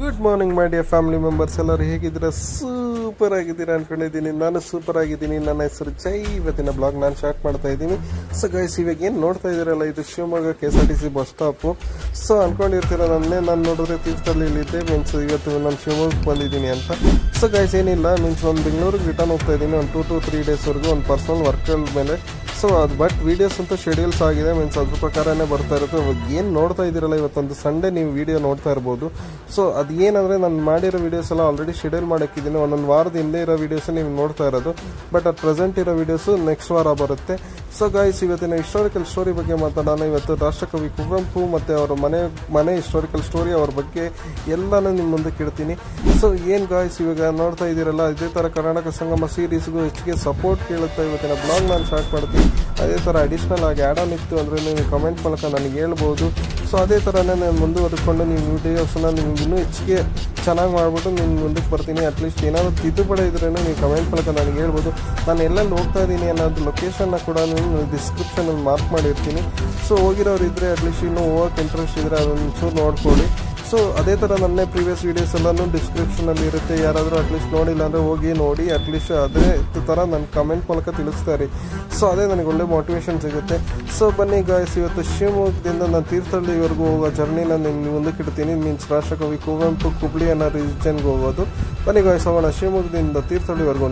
Good morning my dear family members, ಎಲ್ಲರೂ ಹೇಗಿದ್ದೀರಾ? Super ಆಗಿದ್ದೀರಾ ಅನ್ಕೊಂಡಿದ್ದೀನಿ. ನಾನು ಸೂಪರ್ ಆಗಿದ್ದೀನಿ. ನನ್ನ ಹೆಸರು ಜೈ. ಇವತ್ತಿನ ಬ್ಲಾಗ್ ನಾನು ಸ್ಟಾರ್ಟ್ ಮಾಡ್ತಾ ಇದ್ದೀನಿ. ಸೊ ಗೈಸ್, ಇವಾಗ ಏನು ನೋಡ್ತಾ ಇದ್ದೀರಲ್ಲ, ಇದು Shivamogga KSRTC bus stop. So ಅನ್ಕೊಂಡಿರ್ತೀರ ನಾನು ನೋಡಿದ್ರೆ ತೀರ್ಥಹಳ್ಳಿಲಿದ್ದೆ, ಮೀನ್ಸ್ ಇವತ್ತು ನಾನು ಶಿವಮೊಗ್ಗಕ್ಕೆ ಬಂದಿದ್ದೀನಿ ಅಂತ. ಸೊ ಗೈಸ್, ಏನಿಲ್ಲ, ಮೀನ್ಸ್ ಒಂದು ಬೆಂಗಳೂರಿಗೆ ರಿಟರ್ನ್ ಹೋಗ್ತಾ ಇದ್ದೀನಿ. ಒಂದು 2 to 3 ಡೇಸ್ವರೆಗೂ ಒಂದು ಪರ್ಸನಲ್ ವರ್ಕ್ಗಳ ಮೇಲೆ. ಸೊ ಅದು ಬಟ್ ವೀಡಿಯೋಸ್ ಅಂತೂ ಶೆಡ್ಯೂಲ್ಸ್ ಆಗಿದೆ, ಮೀನ್ಸ್ ಅದ್ರ ಪ್ರಕಾರನೇ ಬರ್ತಾ ಇರುತ್ತೆ. ಏನು ನೋಡ್ತಾ ಇದ್ದೀರಲ್ಲ, ಇವತ್ತೊಂದು ಸಂಡೇ ನೀವು ವಿಡಿಯೋ ನೋಡ್ತಾ ಇರ್ಬೋದು. ಸೊ ಅದು ಏನಂದರೆ ನಾನು ಮಾಡಿರೋ ವೀಡಿಯೋಸ್ ಎಲ್ಲ ಆಲ್ರೆಡಿ ಶೆಡ್ಯೂಲ್ ಮಾಡೋಕ್ಕಿದ್ದೀನಿ. ಒಂದೊಂದು ವಾರದ ಹಿಂದೆ ಇರೋ ವೀಡಿಯೋಸ್ ನೀವು ನೋಡ್ತಾ ಇರೋದು, ಬಟ್ ಅದು ಪ್ರೆಸೆಂಟ್ ಇರೋ ವೀಡಿಯೋಸು ನೆಕ್ಸ್ಟ್ ವಾರ ಬರುತ್ತೆ. ಸೊ ಗೈಸ್, ಇವತ್ತಿನ ಹಿಸ್ಟಾರಿಕಲ್ ಸ್ಟೋರಿ ಬಗ್ಗೆ ಮಾತಾಡೋಣ. ಇವತ್ತು ರಾಷ್ಟ್ರಕವಿ ಕುವೆಂಪು ಮತ್ತು ಅವರ ಮನೆ ಹಿಸ್ಟಾರಿಕಲ್ ಸ್ಟೋರಿ, ಅವ್ರ ಬಗ್ಗೆ ಎಲ್ಲನೂ ನಿಮ್ಮ ಮುಂದಕ್ಕೆ ಇಡ್ತೀನಿ. ಸೊ ಏನು ಗಾಯ್ಸ್, ಇವಾಗ ನೋಡ್ತಾ ಇದ್ದೀರಲ್ಲ, ಇದೇ ಥರ ಕರ್ನಾಟಕ ಸಂಗಮ ಸೀರೀಸ್ಗೂ ಹೆಚ್ಚಿಗೆ ಸಪೋರ್ಟ್ ಕೇಳುತ್ತಾ ಇವತ್ತಿನ ಬ್ಲಾಗ್ ನಾನು ಸ್ಟಾರ್ಟ್ ಮಾಡ್ತೀನಿ. ಅದೇ ಥರ ಅಡಿಷ್ನಲ್ ಆಗಿ ಆ್ಯಡ್ ಆನ್ ಇತ್ತು ಅಂದರೆ ನೀವು ಕಮೆಂಟ್ ಮೂಲಕ ನನಗೆ ಹೇಳ್ಬೋದು. ಸೊ ಅದೇ ಥರನೇ ನಾನು ಮುಂದುವರೆದುಕೊಂಡು ನಿಮ್ಮ ವೀಡಿಯೋಸ್ನ ನಿಮ್ಗೆ ಇನ್ನೂ ಹೆಚ್ಚಿಗೆ ಚೆನ್ನಾಗಿ ಮಾಡಿಬಿಟ್ಟು ನಿಮ್ಮ ಮುಂದಕ್ಕೆ ಬರ್ತೀನಿ. ಅಟ್ಲೀಸ್ಟ್ ಏನಾದರೂ ತಿದ್ದುಪಡಿ ಇದ್ರೂ ನೀವು ಕಮೆಂಟ್ ಮೂಲಕ ನನಗೆ ಹೇಳ್ಬೋದು. ನಾನು ಎಲ್ಲೆಲ್ಲಿ ಹೋಗ್ತಾ ಇದ್ದೀನಿ ಅನ್ನೋದು ಲೊಕೇಶನ್ನ ಕೂಡ ನಾನು ಡಿಸ್ಕ್ರಿಪ್ಷನಲ್ಲಿ ಮಾರ್ಕ್ ಮಾಡಿರ್ತೀನಿ. ಸೊ ಹೋಗಿರೋರು ಇದ್ದರೆ ಅಟ್ಲೀಸ್ಟ್ ಇನ್ನೂ ಹೋಗೋಕ್ಕೆ ಇಂಟ್ರೆಸ್ಟ್ ಇದ್ದರೆ ಅದನ್ನು ಚೂರು ನೋಡ್ಕೊಳ್ಳಿ. ಸೊ ಅದೇ ಥರ ನನ್ನೇ ಪ್ರೀವಿಯಸ್ ವೀಡಿಯೋಸ್ ಎಲ್ಲನೂ ಡಿಸ್ಕ್ರಿಪ್ಷನಲ್ಲಿ ಇರುತ್ತೆ. ಯಾರಾದರೂ ಅಟ್ಲೀಸ್ಟ್ ನೋಡಿಲ್ಲ ಅಂದರೆ ಹೋಗಿ ನೋಡಿ. ಅಟ್ಲೀಸ್ಟ್ ಅದೇ ಥರ ನನ್ನ ಕಮೆಂಟ್ ಮೂಲಕ ತಿಳಿಸ್ತಾರೆ. ಸೊ ಅದೇ ನನಗೆ ಒಳ್ಳೆ ಮೋಟಿವೇಶನ್ ಸಿಗುತ್ತೆ. ಸೊ ಬನ್ನಿ ಗಾಯ್ಸ್, ಇವತ್ತು ಶಿವಮೊಗ್ಗದಿಂದ ನಾನು ತೀರ್ಥಹಳ್ಳಿವರೆಗೂ ಹೋಗೋ ಜರ್ನಿನ ನಿಮ್ಗೆ ಮುಂದಕ್ಕೆ ಇಡ್ತೀನಿ. ಮೀನ್ಸ್ ರಾಷ್ಟ್ರಕವಿ ಕುವೆಂಪು ಹುಬ್ಳಿ ಅನ್ನೋ ರೀಜನ್ಗೆ ಹೋಗೋದು. ಬನ್ನಿ ಗಾಯ್ಸ್, ಹೋಗೋಣ ಶಿವಮೊಗ್ಗದಿಂದ ತೀರ್ಥಹಳ್ಳಿವರೆಗೂ.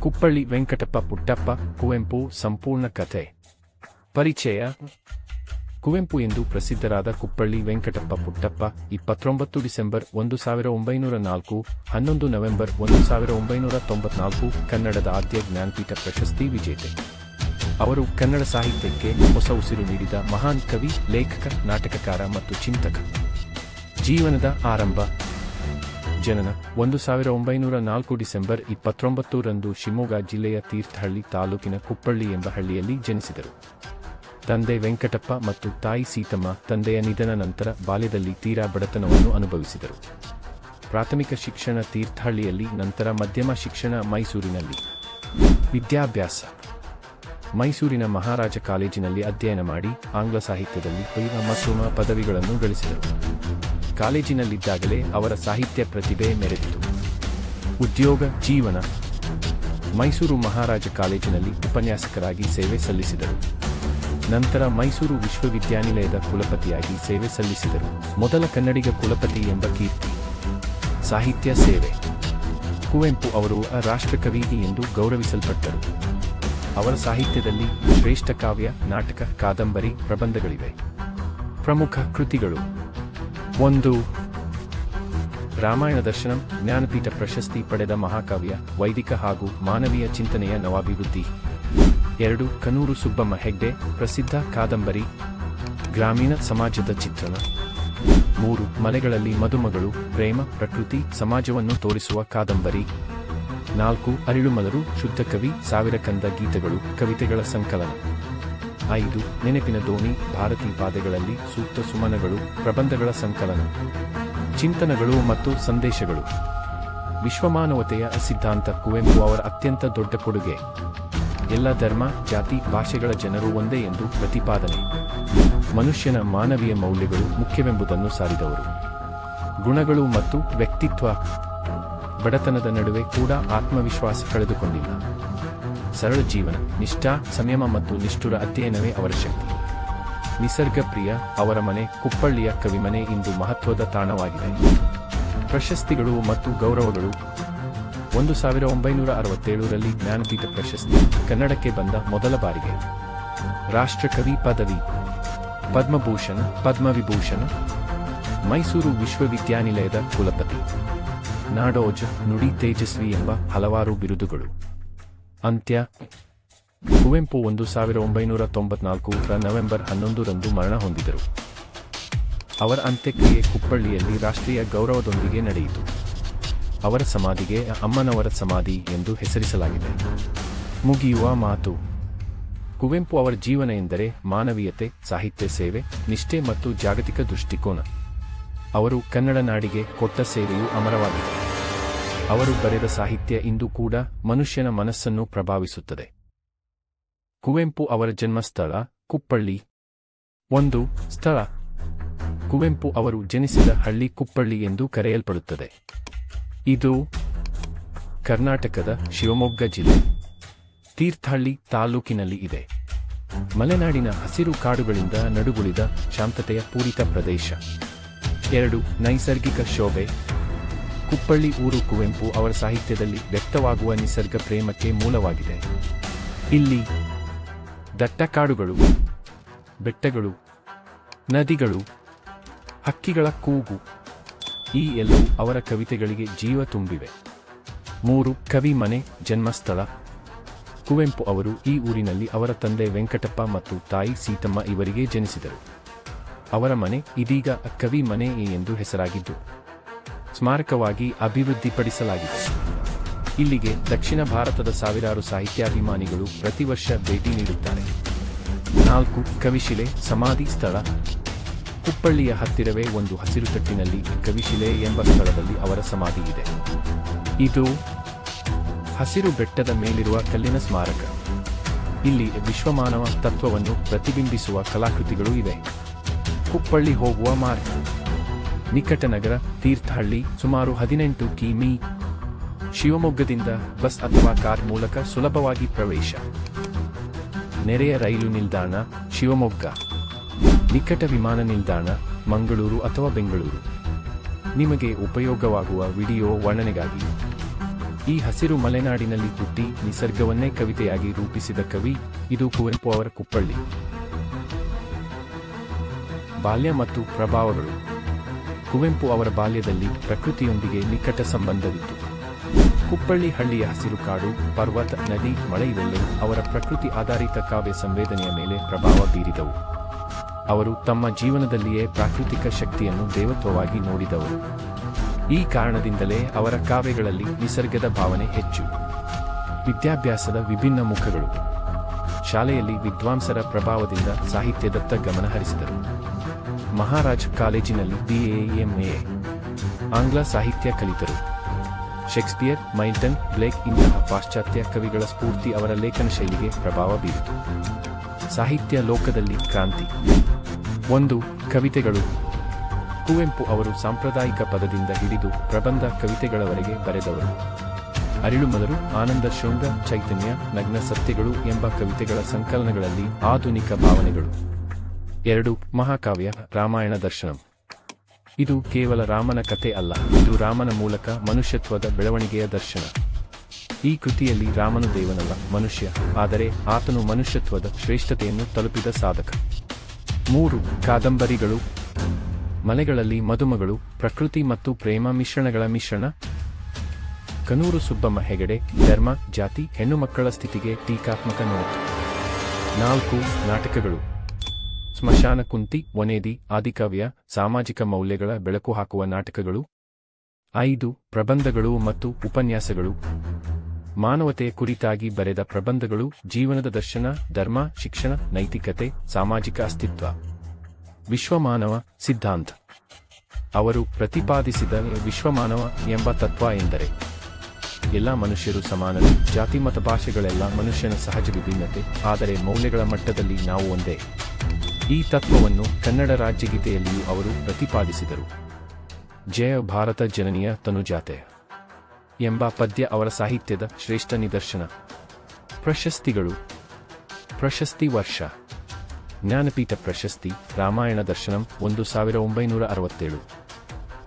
ಕುಪ್ಪಳ್ಳಿ ವೆಂಕಟಪ್ಪ ಪುಟ್ಟಪ್ಪ ಕುವೆಂಪು ಸಂಪೂರ್ಣ ಕಥೆ. ಪರಿಚಯ. ಕುವೆಂಪು ಎಂದು ಪ್ರಸಿದ್ಧರಾದ ಕುಪ್ಪಳ್ಳಿ ವೆಂಕಟಪ್ಪ ಪುಟ್ಟಪ್ಪ 29 ಡಿಸೆಂಬರ್ 1904, 11 ನವೆಂಬರ್ 1994 ಕನ್ನಡದ ಆದ್ಯ ಜ್ಞಾನಪೀಠ ಪ್ರಶಸ್ತಿ ವಿಜೇತೆ. ಅವರು ಕನ್ನಡ ಸಾಹಿತ್ಯಕ್ಕೆ ಹೊಸ ಉಸಿರು ನೀಡಿದ ಮಹಾನ್ ಕವಿ, ಲೇಖಕ, ನಾಟಕಕಾರ ಮತ್ತು ಚಿಂತಕ. ಜೀವನದ ಆರಂಭ. ಜನನ 1904 ಡಿಸೆಂಬರ್ 29ರಂದು ಶಿವಮೊಗ್ಗ ಜಿಲ್ಲೆಯ ತೀರ್ಥಹಳ್ಳಿ ತಾಲೂಕಿನ ಕುಪ್ಪಳ್ಳಿ ಎಂಬ ಹಳ್ಳಿಯಲ್ಲಿ ಜನಿಸಿದರು. ತಂದೆ ವೆಂಕಟಪ್ಪ ಮತ್ತು ತಾಯಿ ಸೀತಮ್ಮ. ತಂದೆಯ ನಿಧನ ನಂತರ ಬಾಲ್ಯದಲ್ಲಿ ತೀರಾ ಬಡತನವನ್ನು ಅನುಭವಿಸಿದರು. ಪ್ರಾಥಮಿಕ ಶಿಕ್ಷಣ ತೀರ್ಥಹಳ್ಳಿಯಲ್ಲಿ, ನಂತರ ಮಧ್ಯಮ ಶಿಕ್ಷಣ ಮೈಸೂರಿನಲ್ಲಿ. ವಿದ್ಯಾಭ್ಯಾಸ. ಮೈಸೂರಿನ ಮಹಾರಾಜ ಕಾಲೇಜಿನಲ್ಲಿ ಅಧ್ಯಯನ ಮಾಡಿ ಆಂಗ್ಲ ಸಾಹಿತ್ಯದಲ್ಲಿ ಪದವಿ ಮತ್ತು ಪದವಿಗಳನ್ನು ಗಳಿಸಿದರು. ಕಾಲೇಜಿನಲ್ಲಿದ್ದಾಗಲೇ ಅವರ ಸಾಹಿತ್ಯ ಪ್ರತಿಭೆ ಮೆರೆದಿತು. ಉದ್ಯೋಗ ಜೀವನ. ಮೈಸೂರು ಮಹಾರಾಜ ಕಾಲೇಜಿನಲ್ಲಿ ಉಪನ್ಯಾಸಕರಾಗಿ ಸೇವೆ ಸಲ್ಲಿಸಿದರು. ನಂತರ ಮೈಸೂರು ವಿಶ್ವವಿದ್ಯಾನಿಲಯದ ಕುಲಪತಿಯಾಗಿ ಸೇವೆ ಸಲ್ಲಿಸಿದರು. ಮೊದಲ ಕನ್ನಡಿಗ ಕುಲಪತಿ ಎಂಬ ಕೀರ್ತಿ. ಸಾಹಿತ್ಯ ಸೇವೆ. ಕುವೆಂಪು ಅವರು ರಾಷ್ಟ್ರಕವಿ ಎಂದು ಗೌರವಿಸಲ್ಪಟ್ಟರು. ಅವರ ಸಾಹಿತ್ಯದಲ್ಲಿ ಶ್ರೇಷ್ಠ ಕಾವ್ಯ, ನಾಟಕ, ಕಾದಂಬರಿ, ಪ್ರಬಂಧಗಳಿವೆ. ಪ್ರಮುಖ ಕೃತಿಗಳು: 1. ರಾಮಾಯಣ ದರ್ಶನಂ, ಜ್ಞಾನಪೀಠ ಪ್ರಶಸ್ತಿ ಪಡೆದ ಮಹಾಕಾವ್ಯ, ವೈದಿಕ ಹಾಗೂ ಮಾನವೀಯ ಚಿಂತನೆಯ ನವಾಭಿವೃದ್ಧಿ. 2. ಕನೂರು ಸುಬ್ಬಮ್ಮ ಹೆಗ್ಡೆ, ಪ್ರಸಿದ್ಧ ಕಾದಂಬರಿ, ಗ್ರಾಮೀಣ ಸಮಾಜದ ಚಿತ್ರಣ. 3. ಮನೆಗಳಲ್ಲಿ ಮದುಮಗಳು, ಪ್ರೇಮ, ಪ್ರಕೃತಿ, ಸಮಾಜವನ್ನು ತೋರಿಸುವ ಕಾದಂಬರಿ. 4. ಅರಿಳುಮಲರು, ಶುದ್ಧ ಕವಿ, 1000 ಕಂದ ಗೀತೆಗಳು, ಕವಿತೆಗಳ ಸಂಕಲನ. 5. ನೆನಪಿನ ದೋಣಿ, ಭಾರತೀ ಪಾದೆಗಳಲ್ಲಿ ಸೂಕ್ತ ಸುಮನಗಳು, ಪ್ರಬಂಧಗಳ ಸಂಕಲನ. ಚಿಂತನಗಳು ಮತ್ತು ಸಂದೇಶಗಳು. ವಿಶ್ವಮಾನವತೆಯ ಸಿದ್ಧಾಂತ. ಕುವೆಂಪು ಅವರ ಅತ್ಯಂತ ದೊಡ್ಡ ಕೊಡುಗೆ. ಎಲ್ಲ ಧರ್ಮ, ಜಾತಿ, ಭಾಷೆಗಳ ಜನರು ಒಂದೇ ಎಂದು ಪ್ರತಿಪಾದನೆ. ಮನುಷ್ಯನ ಮಾನವೀಯ ಮೌಲ್ಯಗಳು ಮುಖ್ಯವೆಂಬುದನ್ನು ಸಾರಿದವರು. ಗುಣಗಳು ಮತ್ತು ವ್ಯಕ್ತಿತ್ವ. ಬಡತನದ ನಡುವೆ ಕೂಡ ಆತ್ಮವಿಶ್ವಾಸ ಕಳೆದುಕೊಂಡಿಲ್ಲ. ಸರಳ ಜೀವನ, ನಿಷ್ಠಾ, ಸಂಯಮ ಮತ್ತು ನಿಷ್ಠುರ ಅಧ್ಯಯನವೇ ಅವರ ಶಕ್ತಿ. ನಿಸರ್ಗ ಪ್ರಿಯ. ಅವರ ಮನೆ ಕುಪ್ಪಳ್ಳಿಯ ಕವಿಮನೆ ಇಂದು ಮಹತ್ವದ ತಾಣವಾಗಿದೆ. ಪ್ರಶಸ್ತಿಗಳು ಮತ್ತು ಗೌರವಗಳು. 1967ರಲ್ಲಿ ಜ್ಞಾನಪೀಠ ಪ್ರಶಸ್ತಿ, ಕನ್ನಡಕ್ಕೆ ಬಂದ ಮೊದಲ ಬಾರಿಗೆ. ರಾಷ್ಟ್ರಕವಿ ಪದವಿ, ಪದ್ಮಭೂಷಣ, ಪದ್ಮವಿಭೂಷಣ. ಮೈಸೂರು ವಿಶ್ವವಿದ್ಯಾನಿಲಯದ ಕುಲಪತಿ. ನಾಡೋಜ, ನುಡಿ ತೇಜಸ್ವಿ ಎಂಬ ಹಲವಾರು ಬಿರುದುಗಳು. ಅಂತ್ಯ. ಕುವೆಂಪು 1994ರ ನವೆಂಬರ್ 11ರಂದು ಮರಣ ಹೊಂದಿದರು. ಅವರ ಅಂತ್ಯಕ್ರಿಯೆ ಕುಪ್ಪಳ್ಳಿಯಲ್ಲಿ ರಾಷ್ಟ್ರೀಯ ಗೌರವದೊಂದಿಗೆ ನಡೆಯಿತು. ಅವರ ಸಮಾಧಿಗೆ ಅಮ್ಮನವರ ಸಮಾಧಿ ಎಂದು ಹೆಸರಿಸಲಾಗಿದೆ. ಮುಗಿಯುವ ಮಾತು. ಕುವೆಂಪು ಅವರ ಜೀವನ ಎಂದರೆ ಮಾನವೀಯತೆ, ಸಾಹಿತ್ಯ ಸೇವೆ, ನಿಷ್ಠೆ ಮತ್ತು ಜಾಗತಿಕ ದೃಷ್ಟಿಕೋನ. ಅವರು ಕನ್ನಡ ನಾಡಿಗೆ ಕೊಟ್ಟ ಸೇವೆಯು ಅಮರವಾಗಿದೆ. ಅವರು ಬರೆದ ಸಾಹಿತ್ಯ ಇಂದು ಕೂಡ ಮನುಷ್ಯನ ಮನಸ್ಸನ್ನು ಪ್ರಭಾವಿಸುತ್ತದೆ. ಕುವೆಂಪು ಅವರ ಜನ್ಮಸ್ಥಳ ಕುಪ್ಪಳ್ಳಿ. ಒಂದು ಸ್ಥಳ. ಕುವೆಂಪು ಅವರು ಜನಿಸಿದ ಹಳ್ಳಿ ಕುಪ್ಪಳ್ಳಿ ಎಂದು ಕರೆಯಲ್ಪಡುತ್ತದೆ. ಇದು ಕರ್ನಾಟಕದ ಶಿವಮೊಗ್ಗ ಜಿಲ್ಲೆ, ತೀರ್ಥಹಳ್ಳಿ ತಾಲೂಕಿನಲ್ಲಿ ಇದೆ. ಮಲೆನಾಡಿನ ಹಸಿರು ಕಾಡುಗಳಿಂದ ನಡುಗುಳಿದ ಶಾಂತತೆಯ ಪೂರಿತ ಪ್ರದೇಶ. 2. ನೈಸರ್ಗಿಕ ಶೋಭೆ. ಕುಪ್ಪಳ್ಳಿ ಊರು ಕುವೆಂಪು ಅವರ ಸಾಹಿತ್ಯದಲ್ಲಿ ವ್ಯಕ್ತವಾಗುವ ನಿಸರ್ಗ ಪ್ರೇಮಕ್ಕೆ ಮೂಲವಾಗಿದೆ. ಇಲ್ಲಿ ದಟ್ಟ ಕಾಡುಗಳು, ಬೆಟ್ಟಗಳು, ನದಿಗಳು, ಹಕ್ಕಿಗಳ ಕೂಗು ಈ ಎಲ್ಲವೂ ಅವರ ಕವಿತೆಗಳಿಗೆ ಜೀವ ತುಂಬಿವೆ. 3. ಕವಿ ಮನೆ, ಜನ್ಮಸ್ಥಳ. ಕುವೆಂಪು ಅವರು ಈ ಊರಿನಲ್ಲಿ ಅವರ ತಂದೆ ವೆಂಕಟಪ್ಪ ಮತ್ತು ತಾಯಿ ಸೀತಮ್ಮ ಇವರಿಗೆ ಜನಿಸಿದರು. ಅವರ ಮನೆ ಇದೀಗ ಕವಿ ಮನೆ ಎಂದು ಹೆಸರಾಗಿದ್ದು ಸ್ಮಾರಕವಾಗಿ ಅಭಿವೃದ್ಧಿಪಡಿಸಲಾಗಿದೆ. ಇಲ್ಲಿಗೆ ದಕ್ಷಿಣ ಭಾರತದ ಸಾವಿರಾರು ಸಾಹಿತ್ಯಾಭಿಮಾನಿಗಳು ಪ್ರತಿ ವರ್ಷ ಭೇಟಿ ನೀಡುತ್ತಾರೆ. 4. ಕವಿಶಿಲೆ, ಸಮಾಧಿ ಸ್ಥಳ. ಕುಪ್ಪಳ್ಳಿಯ ಹತ್ತಿರವೇ ಒಂದು ಹಸಿರು ತಟ್ಟಿನಲ್ಲಿ ಕವಿಶಿಲೆ ಎಂಬ ಸ್ಥಳದಲ್ಲಿ ಅವರ ಸಮಾಧಿ ಇದೆ. ಇದು ಹಸಿರು ಬೆಟ್ಟದ ಮೇಲಿರುವ ಕಲ್ಲಿನ ಸ್ಮಾರಕ. ಇಲ್ಲಿ ವಿಶ್ವಮಾನವ ತತ್ವವನ್ನು ಪ್ರತಿಬಿಂಬಿಸುವ ಕಲಾಕೃತಿಗಳು ಇವೆ. ಕುಪ್ಪಳ್ಳಿ ಹೋಗುವ ಮಾರ್ಗ. ನಿಕಟ ನಗರ ತೀರ್ಥಹಳ್ಳಿ, ಸುಮಾರು 18 ಕಿಮೀ. ಶಿವಮೊಗ್ಗದಿಂದ ಬಸ್ ಅಥವಾ ಕಾರ್ ಮೂಲಕ ಸುಲಭವಾಗಿ ಪ್ರವೇಶ. ನೆರೆಯ ರೈಲು ನಿಲ್ದಾಣ ಶಿವಮೊಗ್ಗ. ನಿಕಟ ವಿಮಾನ ನಿಲ್ದಾಣ ಮಂಗಳೂರು ಅಥವಾ ಬೆಂಗಳೂರು. ನಿಮಗೆ ಉಪಯೋಗವಾಗುವ ವಿಡಿಯೋ ವರ್ಣನೆಗಾಗಿ. ಈ ಹಸಿರು ಮಲೆನಾಡಿನಲ್ಲಿ ಹುಟ್ಟಿ ನಿಸರ್ಗವನ್ನೇ ಕವಿತೆಯಾಗಿ ರೂಪಿಸಿದ ಕವಿ ಇದು ಕುವೆಂಪು ಅವರ ಕುಪ್ಪಳ್ಳಿ. ಬಾಲ್ಯ ಮತ್ತು ಪ್ರಭಾವಗಳು. ಕುವೆಂಪು ಅವರ ಬಾಲ್ಯದಲ್ಲಿ ಪ್ರಕೃತಿಯೊಂದಿಗೆ ನಿಕಟ ಸಂಬಂಧವಿತ್ತು. ಕುಪ್ಪಳ್ಳಿ ಹಳ್ಳಿಯ ಹಸಿರು ಕಾಡು, ಪರ್ವತ, ನದಿ, ಮಳೆ ಇವೆಲ್ಲವೂ ಅವರ ಪ್ರಕೃತಿ ಆಧಾರಿತ ಕಾವ್ಯ ಸಂವೇದನೆಯ ಮೇಲೆ ಪ್ರಭಾವ ಬೀರಿದವು. ಅವರು ತಮ್ಮ ಜೀವನದಲ್ಲಿಯೇ ಪ್ರಾಕೃತಿಕ ಶಕ್ತಿಯನ್ನು ದೇವತ್ವವಾಗಿ ನೋಡಿದವರು. ಈ ಕಾರಣದಿಂದಲೇ ಅವರ ಕಾವ್ಯಗಳಲ್ಲಿ ನಿಸರ್ಗದ ಭಾವನೆ ಹೆಚ್ಚು. ವಿದ್ಯಾಭ್ಯಾಸದ ವಿಭಿನ್ನ ಮುಖಗಳು. ಶಾಲೆಯಲ್ಲಿ ವಿದ್ವಾಂಸರ ಪ್ರಭಾವದಿಂದ ಸಾಹಿತ್ಯದತ್ತ ಗಮನ ಹರಿಸಿದರು. ಮಹಾರಾಜ್ ಕಾಲೇಜಿನಲ್ಲಿ BA, MA ಆಂಗ್ಲ ಸಾಹಿತ್ಯ ಕಲಿತರು. ಶೇಕ್ಸ್ಪಿಯರ್, ಮೈಲ್ಟನ್, ಬ್ಲೇಕ್ ಇಂತಹ ಪಾಶ್ಚಾತ್ಯ ಕವಿಗಳ ಸ್ಫೂರ್ತಿ ಅವರ ಲೇಖನ ಶೈಲಿಗೆ ಪ್ರಭಾವ ಬೀರಿತು. ಸಾಹಿತ್ಯ ಲೋಕದಲ್ಲಿ ಕ್ರಾಂತಿ. 1. ಕವಿತೆಗಳು. ಕುವೆಂಪು ಅವರು ಸಾಂಪ್ರದಾಯಿಕ ಪದದಿಂದ ಹಿಡಿದು ಪ್ರಬಂಧ ಕವಿತೆಗಳವರೆಗೆ ಬರೆದವರು. ಅರಿಳುಮಲರು, ಆನಂದ ಶೃಂಗ, ಚೈತನ್ಯ, ನಗ್ನ ಸತ್ಯಗಳು ಎಂಬ ಕವಿತೆಗಳ ಸಂಕಲನಗಳಲ್ಲಿ ಆಧುನಿಕ ಭಾವನೆಗಳು. 2. ಮಹಾಕಾವ್ಯ ರಾಮಾಯಣ ದರ್ಶನಂ. ಇದು ಕೇವಲ ರಾಮನ ಕಥೆ ಅಲ್ಲ, ಇದು ರಾಮನ ಮೂಲಕ ಮನುಷ್ಯತ್ವದ ಬೆಳವಣಿಗೆಯ ದರ್ಶನ. ಈ ಕೃತಿಯಲ್ಲಿ ರಾಮನು ದೇವನಲ್ಲ, ಮನುಷ್ಯ, ಆದರೆ ಆತನು ಮನುಷ್ಯತ್ವದ ಶ್ರೇಷ್ಠತೆಯನ್ನು ತಲುಪಿದ ಸಾಧಕ. 3. ಕಾದಂಬರಿಗಳು. ಮನೆಗಳಲ್ಲಿ ಮದುಮಗಳು, ಪ್ರಕೃತಿ ಮತ್ತು ಪ್ರೇಮ ಮಿಶ್ರಣಗಳ ಮಿಶ್ರಣ. ಕನೂರು ಸುಬ್ಬಮ್ಮ ಹೆಗಡೆ, ಧರ್ಮ, ಜಾತಿ, ಹೆಣ್ಣು ಮಕ್ಕಳ ಸ್ಥಿತಿಗೆ ಟೀಕಾತ್ಮಕ ನೋಟ್. 4. ನಾಟಕಗಳು. ಸ್ಮಶಾನ ಕುಂತಿ, ವನೇದಿ, ಆದಿಕಾವ್ಯ, ಸಾಮಾಜಿಕ ಮೌಲ್ಯಗಳ ಬೆಳಕು ಹಾಕುವ ನಾಟಕಗಳು. 5. ಪ್ರಬಂಧಗಳು ಮತ್ತು ಉಪನ್ಯಾಸಗಳು. ಮಾನವತೆಯ ಕುರಿತಾಗಿ ಬರೆದ ಪ್ರಬಂಧಗಳು, ಜೀವನದ ದರ್ಶನ, ಧರ್ಮ, ಶಿಕ್ಷಣ, ನೈತಿಕತೆ, ಸಾಮಾಜಿಕ ಅಸ್ತಿತ್ವ. ವಿಶ್ವಮಾನವ ಸಿದ್ಧಾಂತ. ಅವರು ಪ್ರತಿಪಾದಿಸಿದ ವಿಶ್ವಮಾನವ ಎಂಬ ತತ್ವ ಎಂದರೆ ಎಲ್ಲ ಮನುಷ್ಯರು ಸಮಾನರು, ಜಾತಿ ಮತ ಭಾಷೆಗಳೆಲ್ಲ ಮನುಷ್ಯನ ಸಹಜ ವಿಭಿನ್ನತೆ, ಆದರೆ ಮೌಲ್ಯಗಳ ಮಟ್ಟದಲ್ಲಿ ನಾವು ಒಂದೇ. ಈ ತತ್ವವನ್ನು ಕನ್ನಡ ರಾಜ್ಯಗೀತೆಯಲ್ಲಿಯೂ ಅವರು ಪ್ರತಿಪಾದಿಸಿದರು. ಜಯ ಭಾರತ ಜನನಿಯ ತನುಜಾತೆ ಎಂಬ ಪದ್ಯ ಅವರ ಸಾಹಿತ್ಯದ ಶ್ರೇಷ್ಠ ನಿದರ್ಶನ. ಪ್ರಶಸ್ತಿಗಳು. ಪ್ರಶಸ್ತಿ ವರ್ಷ. ಜ್ಞಾನಪೀಠ ಪ್ರಶಸ್ತಿ, ರಾಮಾಯಣ ದರ್ಶನಂ 1967,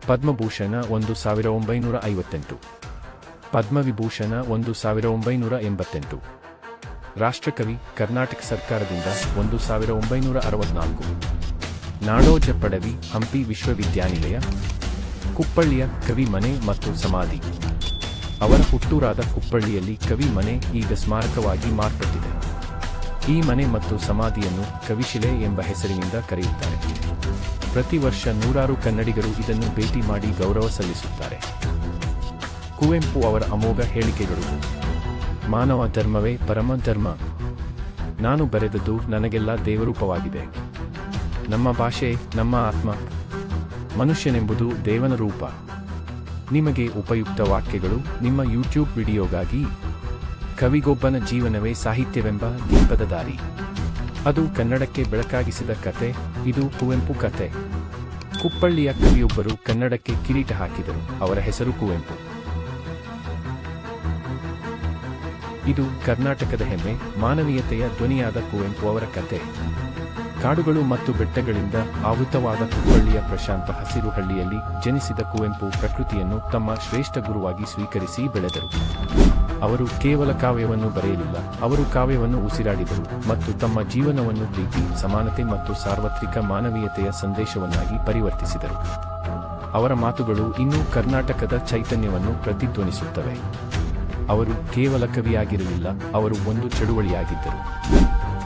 ಪದ್ಮಭೂಷಣ 1958, ಪದ್ಮವಿಭೂಷಣ 1988, ರಾಷ್ಟ್ರಕವಿ ಕರ್ನಾಟಕ ಸರ್ಕಾರದಿಂದ 1964, ನಾಡೋಜ ಪದವಿ ಹಂಪಿ ವಿಶ್ವವಿದ್ಯಾನಿಲಯ, ಕುಪ್ಪಳ್ಳಿಯ ಕವಿ ಮನೆ ಮತ್ತು ಸಮಾಧಿ. ಅವರ ಹುಟ್ಟೂರಾದ ಕುಪ್ಪಳ್ಳಿಯಲ್ಲಿ ಕವಿ ಮನೆ ಈಗ ಸ್ಮಾರಕವಾಗಿ ಮಾರ್ಪಟ್ಟಿದೆ. ಈ ಮನೆ ಮತ್ತು ಸಮಾಧಿಯನ್ನು ಕವಿಶಿಲೆ ಎಂಬ ಹೆಸರಿನಿಂದ ಕರೆಯುತ್ತಾರೆ. ಪ್ರತಿ ವರ್ಷ ನೂರಾರು ಕನ್ನಡಿಗರು ಇದನ್ನು ಭೇಟಿ ಮಾಡಿ ಗೌರವ ಸಲ್ಲಿಸುತ್ತಾರೆ. ಕುವೆಂಪು ಅವರ ಅಮೋಘ ಹೇಳಿಕೆಗಳು. ಮಾನವ ಧರ್ಮವೇ ಪರಮ ಧರ್ಮ. ನಾನು ಬರೆದದ್ದು ನನಗೆಲ್ಲ ದೇವರೂಪವಾಗಿದೆ. ನಮ್ಮ ಭಾಷೆ, ನಮ್ಮ ಆತ್ಮ, ಮನುಷ್ಯನೆಂಬುದು ದೇವನ ರೂಪ. ನಿಮಗೆ ಉಪಯುಕ್ತ ವಾಕ್ಯಗಳು ನಿಮ್ಮ ಯೂಟ್ಯೂಬ್ ವಿಡಿಯೋಗಾಗಿ. ಕವಿಗೊಬ್ಬನ ಜೀವನವೇ ಸಾಹಿತ್ಯವೆಂಬ ದೀಪದ ದಾರಿ. ಅದು ಕನ್ನಡಕ್ಕೆ ಬೆಳಕಾಗಿಸಿದ ಕತೆ. ಇದು ಕುವೆಂಪು ಕತೆ. ಕುಪ್ಪಳ್ಳಿಯ ಕವಿಯೊಬ್ಬರು ಕನ್ನಡಕ್ಕೆ ಕಿರೀಟ ಹಾಕಿದರು. ಅವರ ಹೆಸರು ಕುವೆಂಪು. ಇದು ಕರ್ನಾಟಕದ ಹೆಮ್ಮೆ, ಮಾನವೀಯತೆಯ ಧ್ವನಿಯಾದ ಕುವೆಂಪು ಅವರ ಕತೆ. ಕಾಡುಗಳು ಮತ್ತು ಬೆಟ್ಟಗಳಿಂದ ಆವೃತವಾದ ಕುಪ್ಪಳ್ಳಿಯ ಪ್ರಶಾಂತ ಹಸಿರು ಹಳ್ಳಿಯಲ್ಲಿ ಜನಿಸಿದ ಕುವೆಂಪು ಪ್ರಕೃತಿಯನ್ನು ತಮ್ಮ ಶ್ರೇಷ್ಠ ಗುರುವಾಗಿ ಸ್ವೀಕರಿಸಿ ಬೆಳೆದರು. ಅವರು ಕೇವಲ ಕಾವ್ಯವನ್ನು ಬರೆಯಲಿಲ್ಲ, ಅವರು ಕಾವ್ಯವನ್ನು ಉಸಿರಾಡಿದರು ಮತ್ತು ತಮ್ಮ ಜೀವನವನ್ನು ಪ್ರೀತಿ, ಸಮಾನತೆ ಮತ್ತು ಸಾರ್ವತ್ರಿಕ ಮಾನವೀಯತೆಯ ಸಂದೇಶವನ್ನಾಗಿ ಪರಿವರ್ತಿಸಿದರು. ಅವರ ಮಾತುಗಳು ಇನ್ನೂ ಕರ್ನಾಟಕದ ಚೈತನ್ಯವನ್ನು ಪ್ರತಿಧ್ವನಿಸುತ್ತವೆ. ಅವರು ಕೇವಲ ಕವಿಯಾಗಿರಲಿಲ್ಲ, ಅವರು ಒಂದು ಚಳುವಳಿಯಾಗಿದ್ದರು.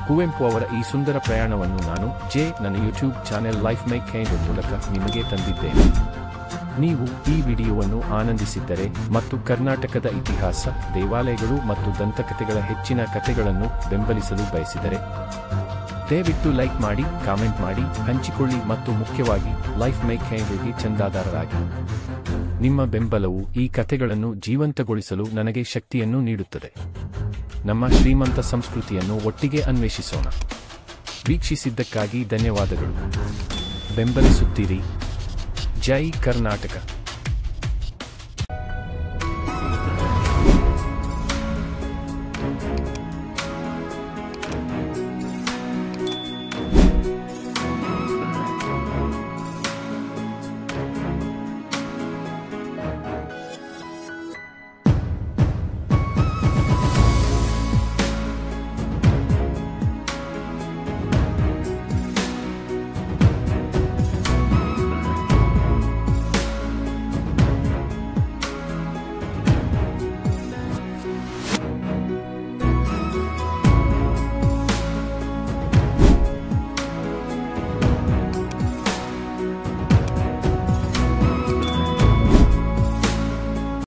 ಕುವೆಂಪು ಅವರ ಈ ಸುಂದರ ಪ್ರಯಾಣವನ್ನು ನಾನು ನನ್ನ YouTube channel life make kind ಮೂಲಕ ನಿಮಗೆ ತಂದಿದ್ದೇನೆ. ನೀವು ಈ ವಿಡಿಯೋವನ್ನು ಆನಂದಿಸಿದ್ದರೆ ಮತ್ತು ಕರ್ನಾಟಕದ ಇತಿಹಾಸ, ದೇವಾಲಯಗಳು ಮತ್ತು ದಂತಕಥೆಗಳ ಹೆಚ್ಚಿನ ಕಥೆಗಳನ್ನು ಬೆಂಬಲಿಸಲು ಬಯಸಿದರೆ ದಯವಿಟ್ಟು ಲೈಕ್ ಮಾಡಿ, ಕಾಮೆಂಟ್ ಮಾಡಿ, ಹಂಚಿಕೊಳ್ಳಿ ಮತ್ತು ಮುಖ್ಯವಾಗಿ ಲೈಫ್ ಮೇಕ್ ಕೈಂಡ್ಗೆ ಚಂದಾದಾರರಾಗಿ. ನಿಮ್ಮ ಬೆಂಬಲವು ಈ ಕಥೆಗಳನ್ನು ಜೀವಂತಗೊಳಿಸಲು ನನಗೆ ಶಕ್ತಿಯನ್ನು ನೀಡುತ್ತದೆ. ನಮ್ಮ ಶ್ರೀಮಂತ ಸಂಸ್ಕೃತಿಯನ್ನು ಒಟ್ಟಿಗೆ ಅನ್ವೇಷಿಸೋಣ. ವೀಕ್ಷಿಸಿದ್ದಕ್ಕಾಗಿ ಧನ್ಯವಾದಗಳು. ಬೆಂಬಲಿಸುತ್ತೀರಿ. ಜೈ ಕರ್ನಾಟಕ.